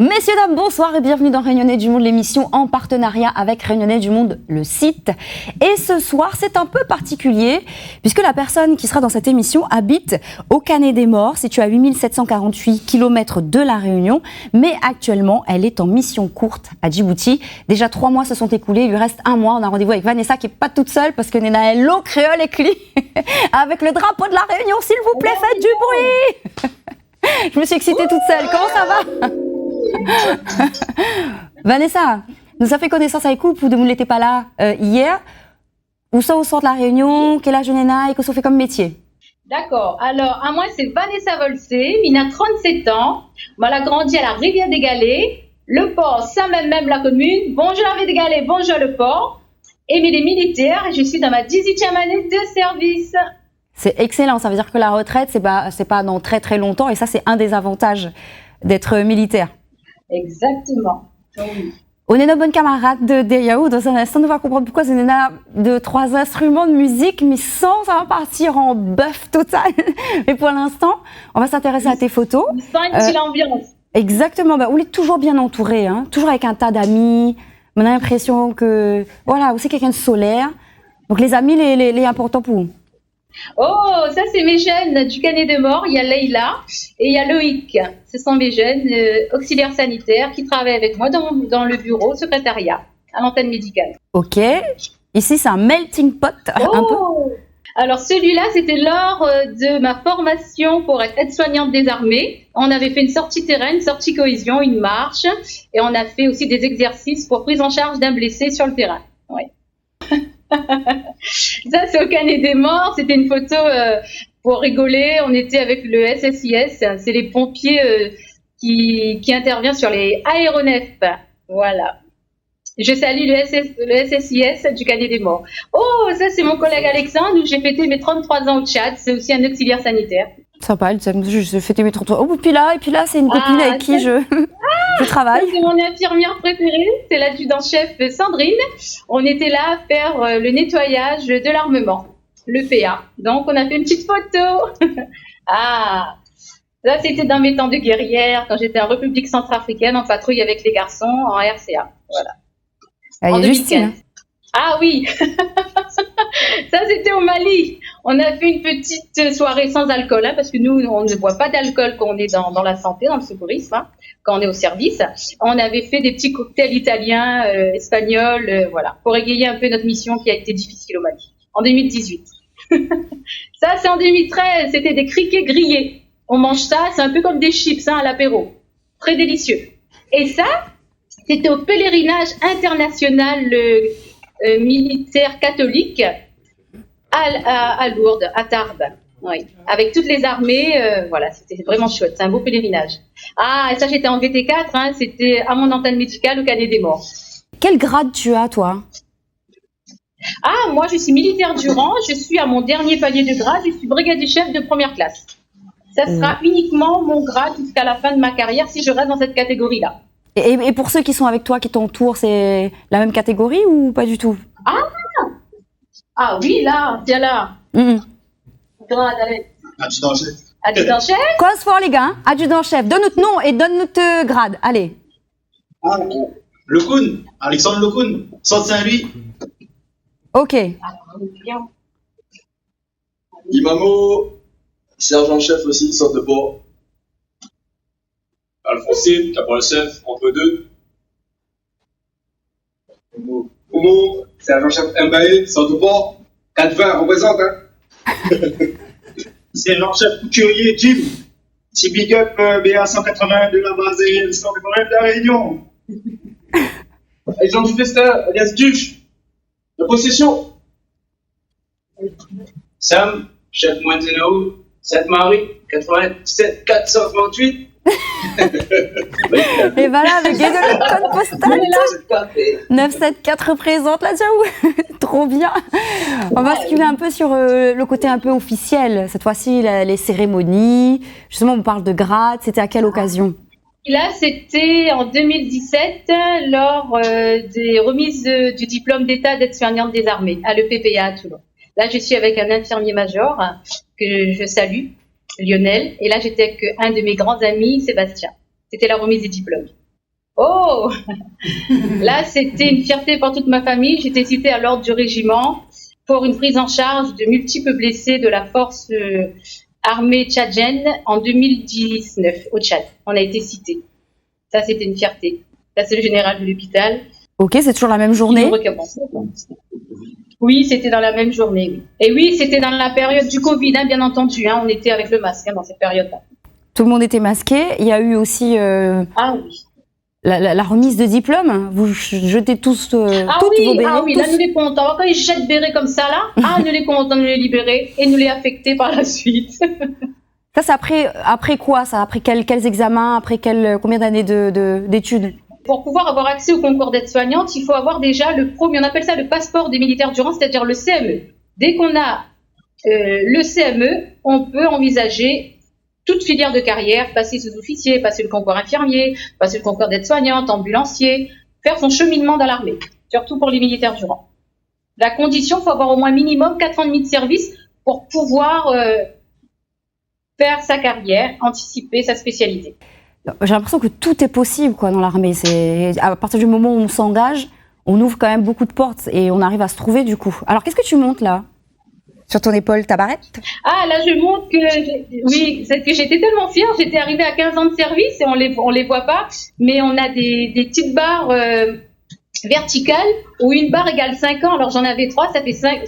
Messieurs, dames, bonsoir et bienvenue dans Réunionnais du Monde, l'émission en partenariat avec Réunionnais du Monde, le site. Et ce soir, c'est un peu particulier puisque la personne qui sera dans cette émission habite au Canet des Morts, situé à 8748 km de La Réunion. Mais actuellement, elle est en mission courte à Djibouti. Déjà 3 mois se sont écoulés, il lui reste 1 mois. On a rendez-vous avec Vanessa qui n'est pas toute seule parce que Nena est l'eau créole écrit avec le drapeau de La Réunion. S'il vous plaît, faites du bruit. Je me suis excitée toute seule. Comment ça va? Vanessa, nous avons fait connaissance avec vous, vous n'étiez pas là hier. Où ça au centre de La Réunion? Quel âge Nena et qu'est-ce qu'on fait comme métier? D'accord. Alors, à moi, c'est Vanessa Volsé, il a 37 ans. Moi, elle a grandi à la Rivière des Galets, le port, ça même la commune. Bonjour la Rivière des Galets, bonjour le port. Et mais les militaires, je suis dans ma 18e année de service. C'est excellent, ça veut dire que la retraite, c'est pas dans très très longtemps et ça, c'est un des avantages d'être militaire. Exactement. Oui. On est nos bonnes camarades de Yahoo. Dans un instant, on va comprendre pourquoi c'est Nena de 3 instruments de musique, mais sans ça va partir en bœuf total. Mais pour l'instant, on va s'intéresser à tes photos. Sans une petite ambiance. Exactement. Bah, on est toujours bien entouré, hein, toujours avec un tas d'amis. On a l'impression que, voilà, aussi quelqu'un de solaire. Donc les amis, les importants pour vous. Oh, ça c'est mes jeunes du Canet des Morts. Il y a Leïla et il y a Loïc. Ce sont mes jeunes auxiliaires sanitaires qui travaillent avec moi dans le bureau, secrétariat, à l'antenne médicale. Ok. Ici, c'est un melting pot. Oh. Un peu. Alors celui-là, c'était lors de ma formation pour être aide-soignante des armées. On avait fait une sortie terrain, une sortie cohésion, une marche, et on a fait aussi des exercices pour prise en charge d'un blessé sur le terrain. Ouais. Ça, c'est au Canet des Morts. C'était une photo pour rigoler. On était avec le SSIS. C'est les pompiers qui interviennent sur les aéronefs. Voilà. Je salue le SSIS du Canet des Morts. Oh, ça, c'est mon collègue Alexandre, où j'ai fêté mes 33 ans au Tchad. C'est aussi un auxiliaire sanitaire. Sympa, je fêtais mes 33 ans. Oh, et puis là, c'est une copine avec qui je travaille. C'est mon infirmière préférée, c'est l'adjudant-chef Sandrine. On était là à faire le nettoyage de l'armement, le PA. Donc, on a fait une petite photo. Ah, ça, c'était dans mes temps de guerrière, quand j'étais en République centrafricaine, en patrouille avec les garçons, en RCA. Voilà. En 2015. Ah oui. Ça, c'était au Mali. On a fait une petite soirée sans alcool, hein, parce que nous, on ne boit pas d'alcool quand on est dans la santé, dans le secourisme, hein, quand on est au service. On avait fait des petits cocktails italiens, espagnols, voilà, pour égayer un peu notre mission qui a été difficile au Mali, en 2018. Ça, c'est en 2013, c'était des criquets grillés. On mange ça, c'est un peu comme des chips, hein, à l'apéro. Très délicieux. Et ça, c'était au pèlerinage international militaire catholique à Lourdes, à Tarbes, oui. Avec toutes les armées, voilà, c'était vraiment chouette, c'est un beau pèlerinage. Ah, et ça, j'étais en VT4, hein, c'était à mon antenne médicale au Canet des Morts. Quel grade tu as, toi? Ah, moi, je suis militaire du rang, je suis à mon dernier palier de grade, je suis brigadier chef de première classe. Ça sera uniquement mon grade jusqu'à la fin de ma carrière si je reste dans cette catégorie-là. Et pour ceux qui sont avec toi, qui t'entourent, c'est la même catégorie ou pas du tout? Ah oui, là, tiens là. Grade, allez. Adjudant-chef. Adjudant-chef. Cause fort, les gars. Adjudant-chef. Donne notre nom et donne notre grade. Allez. Ah, Lecoun, Alexandre Lecoun, Centre Saint-Louis. Ok. Imamo, sergent-chef aussi, Centre de Port. Alphonsine, caporal-chef, entre deux. Oumo, sergent-chef Mbaye, Centre de Port. 420, représente, hein. Sergent-chef couturier Jim. Petit big up BA 180 de la base aérienne 180 de la Réunion. Agent du Festin, alias Duche. De possession. Sam, chef Monteno, Sainte-Marie, 97 438. Et voilà, avec le code postal. 974 représente là, j'avoue. Trop bien. On va basculer un peu sur le côté un peu officiel. Cette fois-ci, les cérémonies. Justement, on parle de grade. C'était à quelle occasion? Là, c'était en 2017, lors des remises du diplôme d'état d'aide-soignante des armées, à l'EPPA à Toulon. Là, je suis avec un infirmier major que je salue, Lionel. Et là, j'étais avec un de mes grands amis, Sébastien. C'était la remise des diplômes. Oh, là, c'était une fierté pour toute ma famille. J'étais citée à l'ordre du régiment pour une prise en charge de multiples blessés de la force armée tchadienne en 2019 au Tchad. On a été cités. Ça, c'était une fierté. Ça, c'est le général de l'hôpital. Ok, c'est toujours la même qui journée. nous récompense. Oui, c'était dans la même journée. Oui. Et oui, c'était dans la période du Covid, hein, bien entendu. Hein, on était avec le masque dans cette période-là. Tout le monde était masqué. Il y a eu aussi Ah oui. la remise de diplôme. Vous jetez tous toutes vos bérets. Ah oui, là, nous les contents. Quand ils jettent bérets comme ça, là, nous les contents de les libérer et nous les affecter par la suite. Ça, c'est après quoi ça? Après quels examens? Après combien d'années d'études? Pour pouvoir avoir accès au concours d'aide-soignante, il faut avoir déjà le premier, on appelle ça le passeport des militaires du rang, c'est-à-dire le CME. Dès qu'on a le CME, on peut envisager toute filière de carrière, passer sous-officier, passer le concours infirmier, passer le concours d'aide-soignante, ambulancier, faire son cheminement dans l'armée, surtout pour les militaires du rang. La condition, il faut avoir au moins minimum 4 ans et demi de service pour pouvoir faire sa carrière, anticiper sa spécialité. J'ai l'impression que tout est possible quoi, dans l'armée. À partir du moment où on s'engage, on ouvre quand même beaucoup de portes et on arrive à se trouver du coup. Alors, qu'est-ce que tu montes là? Sur ton épaule, ta barrette? Ah, là, je montre oui, c'est que j'étais tellement fière. J'étais arrivée à 15 ans de service et on les voit pas, mais on a des petites barres verticales où une barre égale 5 ans. Alors, j'en avais 3, ça fait 5,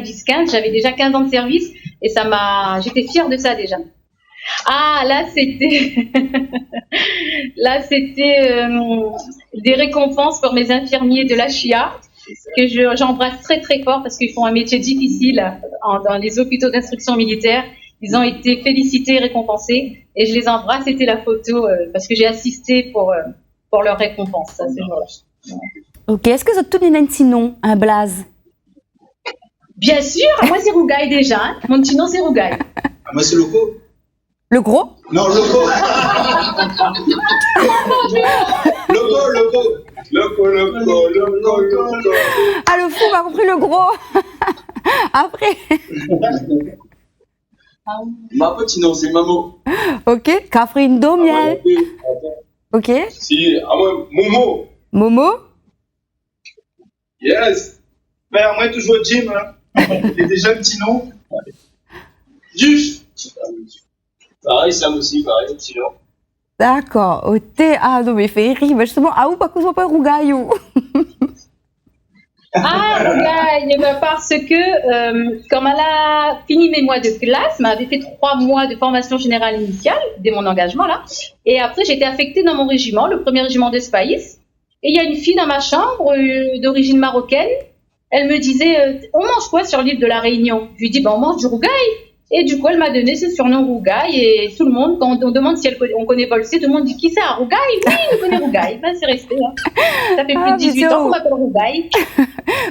10, 15. J'avais déjà 15 ans de service et j'étais fière de ça déjà. Ah, là, c'était des récompenses pour mes infirmiers de la chia que j'embrasse très très fort parce qu'ils font un métier difficile dans les hôpitaux d'instruction militaire. Ils ont été félicités et récompensés et je les embrasse. C'était la photo parce que j'ai assisté pour leur récompense ça, ces jours-là. Ok, est-ce que vous avez tout un petit nom, un blaze? Bien sûr, moi c'est Rougaï déjà. Hein. Mon petit nom c'est Rougaï. Moi, c'est Loco. Le gros? Non, Loco. Loco. Ah, le fou m'a compris le gros. Après. Ma petite nom, c'est Mamo. Ok, Catherine Domiel. Ok. Si, moi, Momo. Momo? Yes. Ben, moi, toujours Jim. Hein. Il est déjà un petit nom. Duf. Pareil, Sam aussi, pareil, petit nom. D'accord. Ah non, mais fait rire. Justement, ah, ou pas qu'on soit pas rougaillou. Ah, Rougaï, parce que comme elle a fini mes mois de classe, m'avait fait 3 mois de formation générale initiale dès mon engagement là, et après j'ai été affectée dans mon régiment, le 1er régiment de Spaïs, et il y a une fille dans ma chambre d'origine marocaine. Elle me disait on mange quoi sur l'île de la Réunion? Je lui dis on mange du rougaï. Et du coup, elle m'a donné ce surnom Rougaï. Et tout le monde, quand on demande si on connaît Bolsé, tout le monde dit qui c'est? Rougaï? Oui, on connaît Rougaï. Ben, c'est resté. Hein. Ça fait plus de 18 ans qu'on m'appelle Rougaï.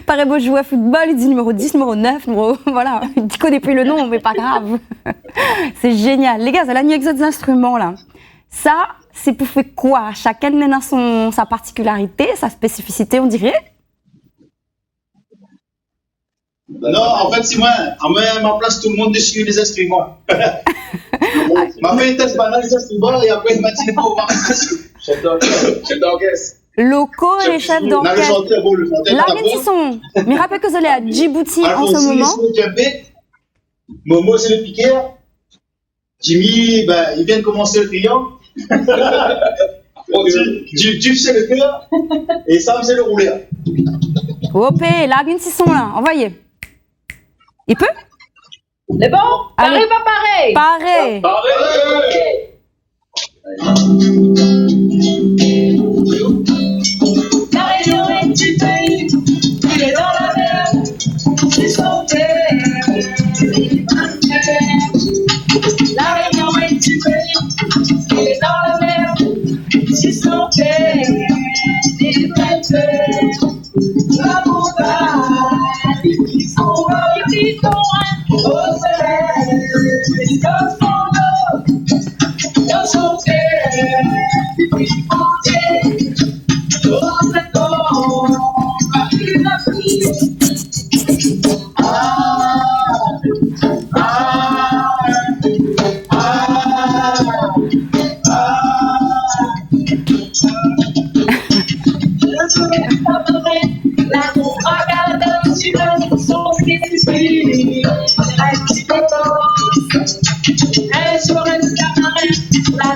Pareil, beau jouer à football, il dit numéro 10, numéro 9, voilà. Il connaît plus le nom, mais pas grave. C'est génial. Les gars, ça a mis avec d'autres instruments, là. Ça, c'est pour faire quoi? Chacun a sa particularité, sa spécificité, on dirait. Non, en fait, c'est moi. À ma place, tout le monde dessus les instruments. Ma fait une test banale les instruments et après, il m'a dit pas au bar. Chef d'orchestre. Locaux et chef d'orchestre. Là, ils sont. Mais rappelez que vous allez à Djibouti en ce moment. Momo, c'est le piqueur. Jimmy, il vient de commencer le client. Duf, c'est le cœur. Et Sam, c'est le rouleur. Hop, là, ils sont là. Envoyez. Il peut? C'est bon? Pareil, pas pareil? Pareil. La région est du pays, il est dans la mer, c'est son terre. La région est du pays, il est dans la mer, c'est son terre. Il est prêt, la montagne, ils sont au soleil, ils sont dans son terre, ils sont La regarde sur son esprit. Elle sur un tamarin. La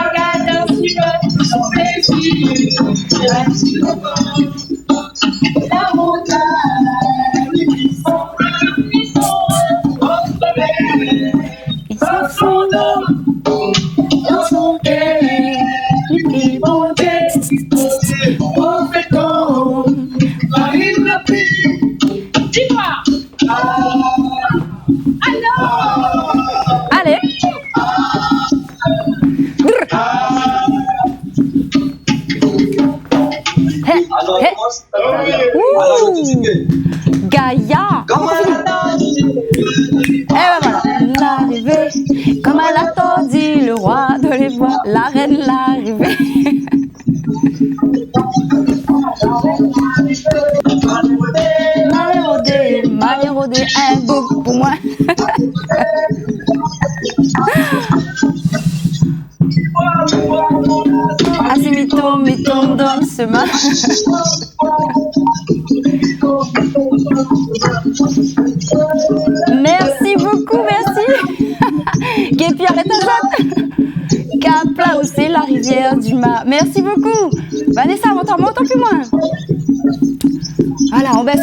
regarde sur son esprit. La montagne, ils sont Ils sont fondants dans son cœur. Les petits bons gestes, on fait comme Marine la pluie. Dis-moi. Alors. Allez. Alors, Hey. commence. Ouh. Alors, tu dis que. Gaïa. Comment elle attend? Et ben voilà, l'arrivée, comme elle attendit le roi de les bois, la reine l'arrivée. Mal érodé, un beau pour moi. Ah c'est mytho dans ce match. Merci beaucoup, merci. Guépi, arrête ta zotte. Capla aussi, la rivière du Mar. Merci beaucoup. Vanessa, monte plus loin. Voilà, on baisse.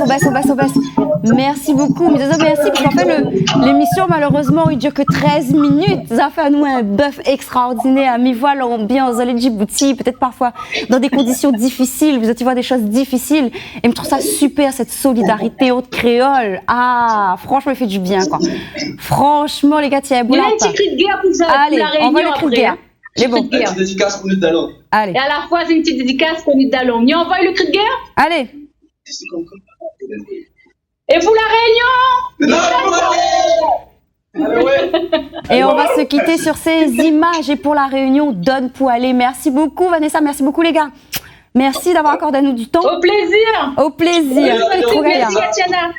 Merci beaucoup. Mais désolé, merci, parce qu'en fait, l'émission, malheureusement, il dure que 13 minutes. Ça fait à nous un bœuf extraordinaire. Mais voilà l'ambiance dans les Djibouti, peut-être parfois dans des conditions difficiles. Vous allez voir des choses difficiles. Et je trouve ça super, cette solidarité haute créole. Ah, franchement, il fait du bien, quoi. Franchement, les gars, tiens, Il y a un petit cri de guerre pour ça, allez, pour la on va réunion le cri de après. guerre. Les bons. Une petite dédicace pour nous talons. Allez, Et à la fois, c'est une petite dédicace pour nous d'Allons. On y envoie le cri de guerre. allez. Et pour la réunion. Allez, ouais. Et on va se quitter sur ces images. Et pour la réunion, donne pour aller. Merci beaucoup, Vanessa. Merci beaucoup, les gars. Merci d'avoir accordé à nous du temps. Au plaisir. Au plaisir. Merci, Atiana.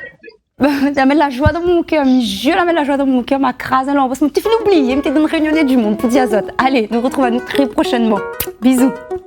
La mettre la joie dans mon cœur, je la mettre la joie dans mon cœur, ma crase, alors, parce que tu fais l'oublier, tu es dans une réunion du monde, pour Diazot. Allez, nous retrouvons très prochainement. Bisous.